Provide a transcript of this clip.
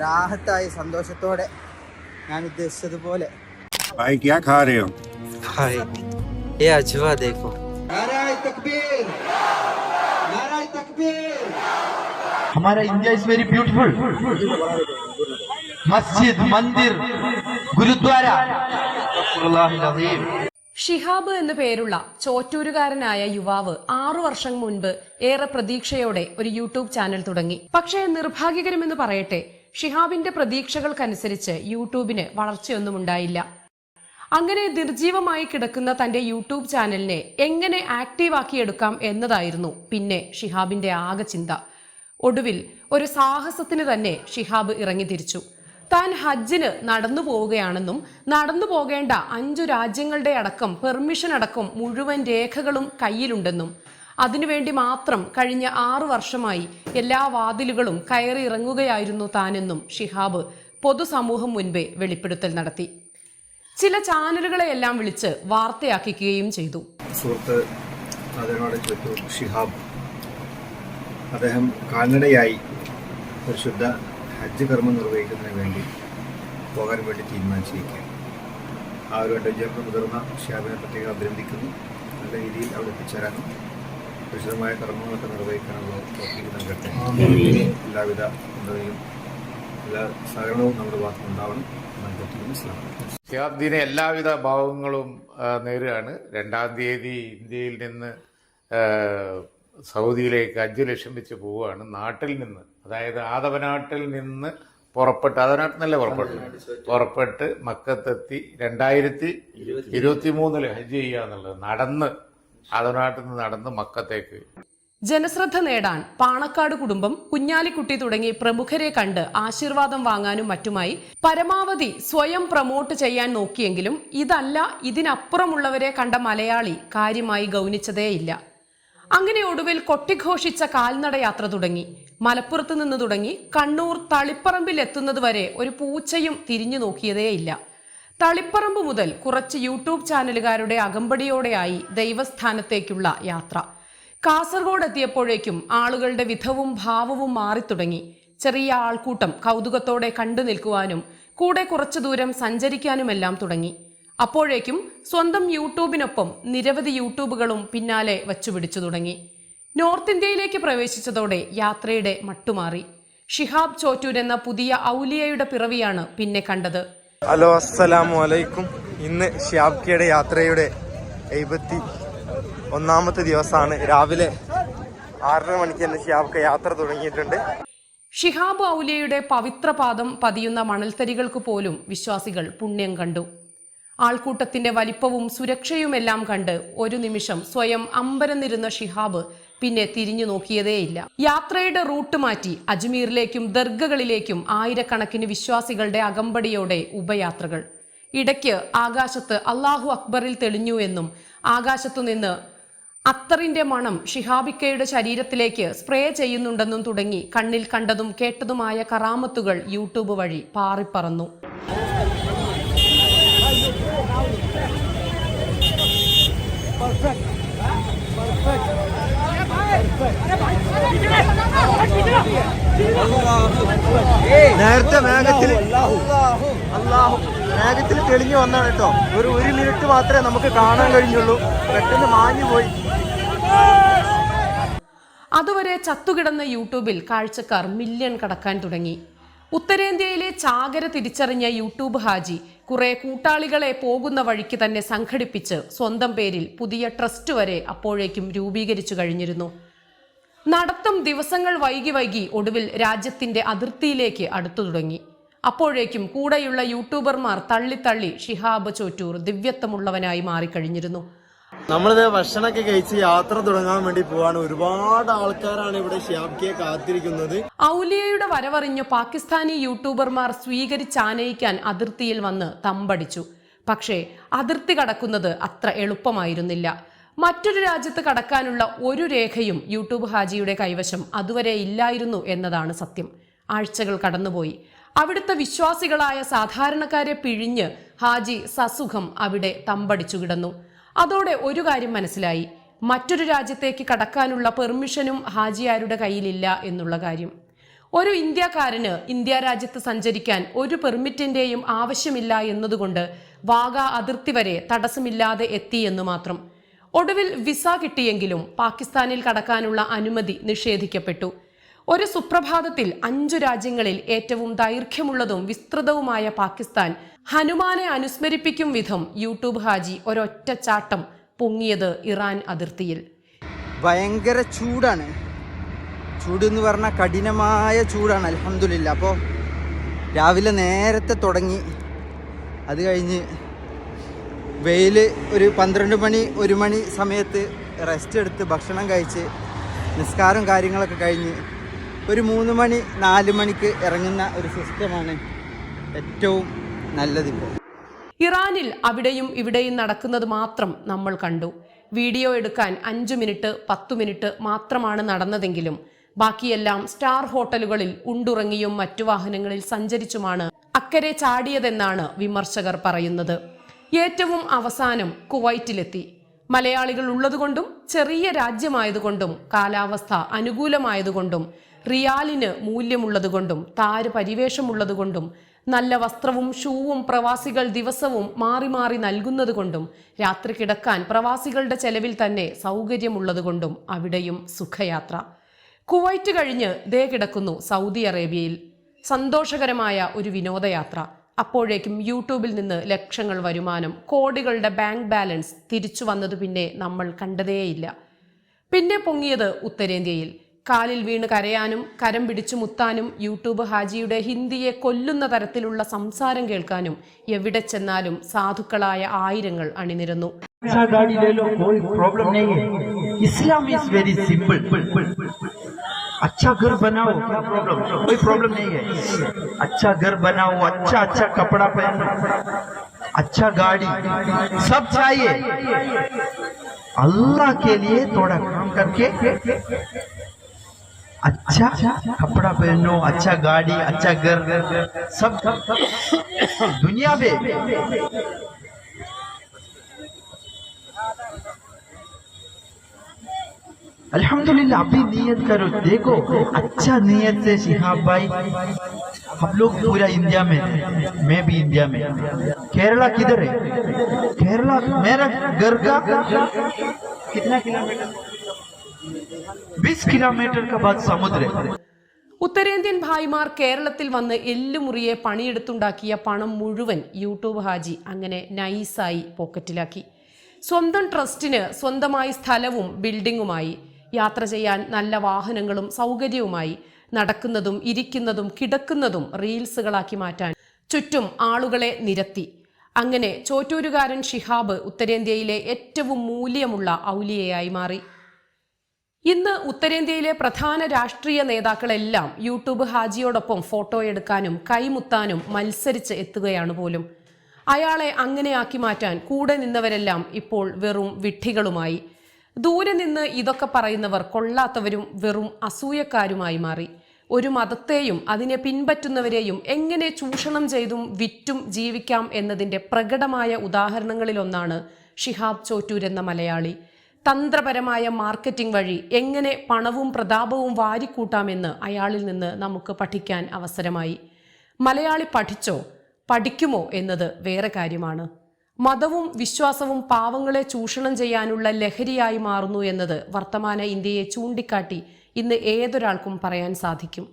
രാഹത്തായി സന്തോഷത്തോടെ ഞാൻ ഉദ്ദേശിച്ചതുപോലെ. भाई क्या खा रहे हो? भाई ये अजवा देखो. नाराय तकबीर, नाराय तकबीर. हमारा इंडिया इज वेरी ब्यूटीफुल. मस्जिद, मंदिर, गुरुद्वारा. ഷിഹാബ് എന്നു പേരുള്ള ചോറ്റൂരുകാരനായ യുവാവ് 6 വർഷം മുൻപ് ഏറെ പ്രതീക്ഷയോടെ ഒരു യൂട്യൂബ് ചാനൽ തുടങ്ങി. പക്ഷേ നിർഭാഗ്യകരമെന്ന് പറയട്ടെ, ഷിഹാബിന്റെ പ്രതീക്ഷകൾക്കനുസരിച്ച് യൂട്യൂബിന് വളർച്ചയൊന്നും ഉണ്ടായില്ല. അങ്ങനെ നിർജീവമായി കിടക്കുന്ന തന്റെ യൂട്യൂബ് ചാനലിനെ എങ്ങനെ ആക്റ്റീവാക്കിയെടുക്കാം എന്നതായിരുന്നു പിന്നെ ഷിഹാബിന്റെ ആകെ ചിന്ത. ഒടുവിൽ ഒരു സാഹസത്തിന് തന്നെ ഷിഹാബ് ഇറങ്ങിത്തിരിച്ചു. താൻ ഹജ്ജിന് നടന്നു പോവുകയാണെന്നും നടന്നു പോകേണ്ട 5 രാജ്യങ്ങളുടെ അടക്കം പെർമിഷൻ അടക്കം മുഴുവൻ രേഖകളും കയ്യിലുണ്ടെന്നും അതിനുവേണ്ടി മാത്രം കഴിഞ്ഞ 6 വർഷമായി എല്ലാ വാതിലുകളും കയറി ഇറങ്ങുകയായിരുന്നു താനെന്നും ഷിഹാബ് പൊതുസമൂഹം മുൻപേ വെളിപ്പെടുത്തൽ നടത്തി. ചില ചാനലുകളെയെല്ലാം വിളിച്ച് വാർത്തയാക്കുകയും ചെയ്തു. സുഹൃത്ത് ഷിഹാബ് അദ്ദേഹം കാൽനടയായി പരിശുദ്ധ ഹജ്ജ് കർമ്മം നിർവഹിക്കുന്നതിന് വേണ്ടി പോകാൻ വേണ്ടി തീരുമാനിച്ചിരിക്കുകയാണ്. ആ ഒരു അഡ്വഞ്ചറിന് മുതിർന്ന ഷിഹാബിനെ പ്രത്യേകം അഭിനന്ദിക്കുന്നു. നല്ല രീതിയിൽ അവിടെ എത്തിച്ചേരാനും വിശദമായ കർമ്മങ്ങളൊക്കെ നിർവഹിക്കാനുള്ള തോഫീക്ക് നൽകട്ടെ. എല്ലാവിധ പിന്തുണയും എല്ലാ സഹകരണവും നമ്മുടെ ഭാഗത്ത് ഉണ്ടാവണം. ഷിഹാബുദ്ദീനെ എല്ലാവിധ ഭാവങ്ങളും നേരുകയാണ്. 2-ാം തീയതി ഇന്ത്യയിൽ നിന്ന് സൗദിയിലേക്ക് 5 ലക്ഷം വെച്ച് പോവുകയാണ്. നാട്ടിൽ നിന്ന്, അതായത് ആദവനാട്ടിൽ നിന്ന് പുറപ്പെട്ട് മക്കത്തെത്തി 2023 ഹജ്ജ് ചെയ്യുക എന്നുള്ളത്. ആദവനാട്ടിൽ നിന്ന് നടന്ന് മക്കത്തേക്ക്. ജനശ്രദ്ധ നേടാൻ പാണക്കാട് കുടുംബം, കുഞ്ഞാലിക്കുട്ടി തുടങ്ങി പ്രമുഖരെ കണ്ട് ആശീർവാദം വാങ്ങാനും മറ്റുമായി പരമാവധി സ്വയം പ്രൊമോട്ട് ചെയ്യാൻ നോക്കിയെങ്കിലും ഇതല്ല ഇതിനപ്പുറമുള്ളവരെ കണ്ട മലയാളി കാര്യമായി ഗൗനിച്ചതേയില്ല. അങ്ങനെ ഒടുവിൽ കൊട്ടിഘോഷിച്ച കാൽനടയാത്ര തുടങ്ങി. മലപ്പുറത്ത് നിന്ന് തുടങ്ങി കണ്ണൂർ തളിപ്പറമ്പിൽ എത്തുന്നതുവരെ ഒരു പൂച്ചയും തിരിഞ്ഞു നോക്കിയതേയില്ല. തളിപ്പറമ്പ് മുതൽ കുറച്ച് യൂട്യൂബ് ചാനലുകാരുടെ അകമ്പടിയോടെയായി ദൈവസ്ഥാനത്തേക്കുള്ള യാത്ര. കാസർഗോഡ് എത്തിയപ്പോഴേക്കും ആളുകളുടെ വിധവും ഭാവവും മാറിത്തുടങ്ങി. ചെറിയ ആൾക്കൂട്ടം കൗതുകത്തോടെ കണ്ടു നിൽക്കുവാനും കൂടെ കുറച്ചു ദൂരം സഞ്ചരിക്കാനുമെല്ലാം തുടങ്ങി. അപ്പോഴേക്കും സ്വന്തം യൂട്യൂബിനൊപ്പം നിരവധി യൂട്യൂബുകളും പിന്നാലെ വച്ചുപിടിച്ചു തുടങ്ങി. നോർത്ത് ഇന്ത്യയിലേക്ക് പ്രവേശിച്ചതോടെ യാത്രയുടെ മട്ടുമാറി. ഷിഹാബ് ചോറ്റൂർ എന്ന പുതിയ ഔലിയയുടെ പിറവിയാണ് പിന്നെ കണ്ടത്. ഹലോ, അസ്സലാമു അലൈക്കും. ഇന്ന് ഷിഹാബ്ക്കയുടെ യാത്രയുടെ 81ാമത്തെ ദിവസമാണ്. രാവിലെ 6:30 മണിക്ക് തന്നെ ഷിഹാബ്ക്ക യാത്ര തുടങ്ങിയിട്ടുണ്ട്. ഷിഹാബ് ഔലിയയുടെ പവിത്രപാദം പതിയുന്ന മണൽത്തരികൾക്ക് പോലും വിശ്വാസികൾ പുണ്യം കണ്ടു. ആൾക്കൂട്ടത്തിന്റെ വലിപ്പവും സുരക്ഷയുമെല്ലാം കണ്ട് ഒരു നിമിഷം സ്വയം അമ്പരന്നിരുന്ന ഷിഹാബ് പിന്നെ തിരിഞ്ഞു നോക്കിയതേയില്ല. യാത്രയുടെ റൂട്ട് മാറ്റി അജ്മീറിലേക്കും ദർഗകളിലേക്കും ആയിരക്കണക്കിന് വിശ്വാസികളുടെ അകമ്പടിയോടെ ഉപയാത്രകൾ. ഇടയ്ക്ക് ആകാശത്ത് അല്ലാഹു അക്ബറിൽ തെളിഞ്ഞു എന്നും ആകാശത്തുനിന്ന് അത്തറിന്റെ മണം ഷിഹാബിക്കയുടെ ശരീരത്തിലേക്ക് സ്പ്രേ ചെയ്യുന്നുണ്ടെന്നും തുടങ്ങി കണ്ണിൽ കണ്ടതും കേട്ടതുമായ കറാമത്തുകൾ യൂട്യൂബ് വഴി പാറിപ്പറന്നു. നേരത്തെ മേഘത്തിൽ തെളിഞ്ഞു വന്നാണ് കേട്ടോ. ഒരു മിനിറ്റ് മാത്രമേ നമുക്ക് കാണാൻ കഴിഞ്ഞുള്ളൂ. പെട്ടെന്ന് മാഞ്ഞു പോയി. അതുവരെ ചത്തുകിടന്ന യൂട്യൂബിൽ കാഴ്ചക്കാർ മില്യൺ കടക്കാൻ തുടങ്ങി. ഉത്തരേന്ത്യയിലെ ചാകര തിരിച്ചറിഞ്ഞ യൂട്യൂബ് ഹാജി കുറെ കൂട്ടാളികളെ പോകുന്ന വഴിക്ക് തന്നെ സംഘടിപ്പിച്ച് സ്വന്തം പേരിൽ പുതിയ ട്രസ്റ്റ് വരെ അപ്പോഴേക്കും രൂപീകരിച്ചു കഴിഞ്ഞിരുന്നു. നടത്തം ദിവസങ്ങൾ വൈകി ഒടുവിൽ രാജ്യത്തിന്റെ അതിർത്തിയിലേക്ക് അടുത്തു തുടങ്ങി. അപ്പോഴേക്കും കൂടെയുള്ള യൂട്യൂബർമാർ തള്ളി ഷിഹാബ് ചോറ്റൂർ ദിവ്യത്വമുള്ളവനായി മാറിക്കഴിഞ്ഞിരുന്നു. നമ്മളിത് ഭക്ഷണമൊക്കെ കഴിച്ച് യാത്ര തുടങ്ങാൻ വേണ്ടി പോവാണ്. ഒരുപാട് ആൾക്കാരാണ് ഇവിടെ ഷിഹാബ്ക്കയെ കാത്തിരിക്കുന്നത്. ഔലിയയുടെ വരവറിഞ്ഞു പാകിസ്ഥാനി യൂട്യൂബർമാർ സ്വീകരിച്ചാനയിക്കാൻ അതിർത്തിയിൽ വന്ന് തമ്പടിച്ചു. പക്ഷേ അതിർത്തി കടക്കുന്നത് അത്ര എളുപ്പമായിരുന്നില്ല. മറ്റൊരു രാജ്യത്ത് കടക്കാനുള്ള ഒരു രേഖയും യൂട്യൂബ് ഹാജിയുടെ കൈവശം അതുവരെ ഇല്ലായിരുന്നു എന്നതാണ് സത്യം. ആഴ്ചകൾ കടന്നുപോയി. അവിടുത്തെ വിശ്വാസികളായ സാധാരണക്കാരെ പിഴിഞ്ഞ് ഹാജി സസുഖം അവിടെ തമ്പടിച്ചു കിടന്നു. അതോടെ ഒരു കാര്യം മനസ്സിലായി, മറ്റൊരു രാജ്യത്തേക്ക് കടക്കാനുള്ള പെർമിഷനും ഹാജിയാരുടെ കയ്യിലില്ല എന്നുള്ള കാര്യം. ഒരു ഇന്ത്യക്കാരന് ഇന്ത്യ രാജ്യത്ത് സഞ്ചരിക്കാൻ ഒരു പെർമിറ്റിന്റെയും ആവശ്യമില്ല എന്നതുകൊണ്ട് വാഗ അതിർത്തി വരെ തടസ്സമില്ലാതെ എത്തി എന്ന് മാത്രം. ഒടുവിൽ വിസ കിട്ടിയെങ്കിലും പാകിസ്ഥാനിൽ കടക്കാനുള്ള അനുമതി നിഷേധിക്കപ്പെട്ടു. ഒരു സുപ്രഭാതത്തിൽ 5 രാജ്യങ്ങളിൽ ഏറ്റവും ദൈർഘ്യമുള്ളതും വിസ്തൃതവുമായ പാകിസ്ഥാൻ ഹനുമാനെ അനുസ്മരിപ്പിക്കും വിധം യൂട്യൂബ് ഹാജി ഒരൊറ്റ ചാട്ടം പൊങ്ങിയത് ഇറാൻ അതിർത്തിയിൽ. ഭയങ്കര ചൂടാണ്. ചൂട് എന്ന് പറഞ്ഞാൽ കഠിനമായ ചൂടാണ്. അൽഹംദുലില്ലാ. അപ്പോൾ രാവിലെ നേരത്തെ തുടങ്ങി, അത് കഴിഞ്ഞ് വെയിൽ ഒരു 12 മണി 1 മണി സമയത്ത് റെസ്റ്റ് എടുത്ത് ഭക്ഷണം കഴിച്ച് നിസ്കാരം കാര്യങ്ങളൊക്കെ കഴിഞ്ഞ് ഒരു 3 മണി 4 മണിക്ക് ഇറങ്ങുന്ന ഒരു സിസ്റ്റമാണ് ഏറ്റവും നല്ലതിപ്പോൾ. ഇറാനിൽ അവിടെയും ഇവിടെയും നടക്കുന്നത് മാത്രം നമ്മൾ കണ്ടു. വീഡിയോ എടുക്കാൻ 5 മിനിറ്റ് 10 മിനിറ്റ് മാത്രമാണ് നടന്നതെങ്കിലും ബാക്കിയെല്ലാം സ്റ്റാർ ഹോട്ടലുകളിൽ ഉണ്ടുറങ്ങിയും മറ്റു വാഹനങ്ങളിൽ സഞ്ചരിച്ചുമാണ് അക്കരെ ചാടിയതെന്നാണ് വിമർശകർ പറയുന്നത്. ഏറ്റവും അവസാനം കുവൈറ്റിലെത്തി. മലയാളികൾ ഉള്ളതുകൊണ്ടും ചെറിയ രാജ്യമായതുകൊണ്ടും കാലാവസ്ഥ അനുകൂലമായതുകൊണ്ടും റിയാലിന് മൂല്യമുള്ളതുകൊണ്ടും താര പരിവേഷമുള്ളതുകൊണ്ടും നല്ല വസ്ത്രവും ഷൂവും പ്രവാസികൾ ദിവസവും മാറി മാറി നൽകുന്നതുകൊണ്ടും രാത്രി കിടക്കാൻ പ്രവാസികളുടെ ചെലവിൽ തന്നെ സൗകര്യമുള്ളതുകൊണ്ടും അവിടെയും സുഖയാത്ര. കുവൈറ്റ് കഴിഞ്ഞ് ദേ കിടക്കുന്നു സൗദി അറേബ്യയിൽ. സന്തോഷകരമായ ഒരു വിനോദയാത്ര. അപ്പോഴേക്കും യൂട്യൂബിൽ നിന്ന് ലക്ഷങ്ങൾ വരുമാനം, കോടികളുടെ ബാങ്ക് ബാലൻസ് തിരിച്ചു വന്നത് പിന്നെ നമ്മൾ കണ്ടതേയില്ല. പിന്നെ പൊങ്ങിയത് ഉത്തരേന്ത്യയിൽ. കാലിൽ വീണ് കരയാനും കരം പിടിച്ചു മുത്താനും യൂട്യൂബ് ഹാജിയുടെ ഹിന്ദിയെ കൊല്ലുന്ന തരത്തിലുള്ള സംസാരം കേൾക്കാനും എവിടെ ചെന്നാലും സാധുക്കളായ ആയിരങ്ങൾ അണിനിരന്നു. अच्छा गाड़ी ले लो, कोई प्रॉब्लम नहीं है. Islam is very simple. अच्छा घर बनाओ, क्या प्रॉब्लम? कोई प्रॉब्लम नहीं है. अच्छा घर बनाओ, अच्छा अच्छा कपड़ा पहनो, अच्छा गाड़ी, सब चाहिए. अल्लाह के लिए थोड़ा काम करके अच्छा कपड़ा पहनो, अच्छा गाड़ी, अच्छा घर, सब दुनिया में अल्हम्दुलिल्लाह. अभी नियत करो, देखो अच्छा नियत से शिहाब भाई, हम लोग पूरा इंडिया में, मैं भी इंडिया में. केरला किधर है? केरला मेरा घर का कितना किलोमीटर? 20 किलोमीटर का बाद समुद्र है. ഉത്തരേന്ത്യൻ ഭായിമാർ കേരളത്തിൽ വന്ന് എല്ലുമുറിയെ പണിയെടുത്തുണ്ടാക്കിയ പണം മുഴുവൻ യൂട്യൂബ് ഹാജി അങ്ങനെ നൈസായി പോക്കറ്റിലാക്കി. സ്വന്തം ട്രസ്റ്റിന് സ്വന്തമായി സ്ഥലവും ബിൽഡിങ്ങുമായി, യാത്ര ചെയ്യാൻ നല്ല വാഹനങ്ങളും സൗകര്യവുമായി, നടക്കുന്നതും ഇരിക്കുന്നതും കിടക്കുന്നതും റീൽസുകളാക്കി മാറ്റാൻ ചുറ്റും ആളുകളെ നിരത്തി. അങ്ങനെ ചോറ്റൂരുകാരൻ ഷിഹാബ് ഉത്തരേന്ത്യയിലെ ഏറ്റവും മൂല്യമുള്ള ഔലിയയായി മാറി. ഇന്ന് ഉത്തരേന്ത്യയിലെ പ്രധാന രാഷ്ട്രീയ നേതാക്കളെല്ലാം യൂട്യൂബ് ഹാജിയോടൊപ്പം ഫോട്ടോ എടുക്കാനും കൈമുത്താനും മത്സരിച്ച് എത്തുകയാണ് പോലും. അയാളെ അങ്ങനെയാക്കി മാറ്റാൻ കൂടെ നിന്നവരെല്ലാം ഇപ്പോൾ വെറും വിഡ്ഢികളുമായി. ദൂരെ നിന്ന് ഇതൊക്കെ പറയുന്നവർ കൊള്ളാത്തവരും വെറും അസൂയക്കാരുമായി മാറി. ഒരു മതത്തെയും അതിനെ പിൻപറ്റുന്നവരെയും എങ്ങനെ ചൂഷണം ചെയ്തും വിറ്റും ജീവിക്കാം എന്നതിൻ്റെ പ്രകടമായ ഉദാഹരണങ്ങളിലൊന്നാണ് ഷിഹാബ് ചോറ്റൂർ എന്ന മലയാളി. തന്ത്രപരമായ മാർക്കറ്റിംഗ് വഴി എങ്ങനെ പണവും പ്രതാപവും വാരിക്കൂട്ടാമെന്ന് അയാളിൽ നിന്ന് നമുക്ക് പഠിക്കാൻ അവസരമായി. മലയാളി പഠിച്ചോ പഠിക്കുമോ എന്നത് വേറെ കാര്യമാണ്. മതവും വിശ്വാസവും പാവങ്ങളെ ചൂഷണം ചെയ്യാനുള്ള ലഹരിയായി മാറുന്നു എന്നത് വർത്തമാന ഇന്ത്യയെ ചൂണ്ടിക്കാട്ടി ഇന്ന് ഏതൊരാൾക്കും പറയാൻ സാധിക്കും.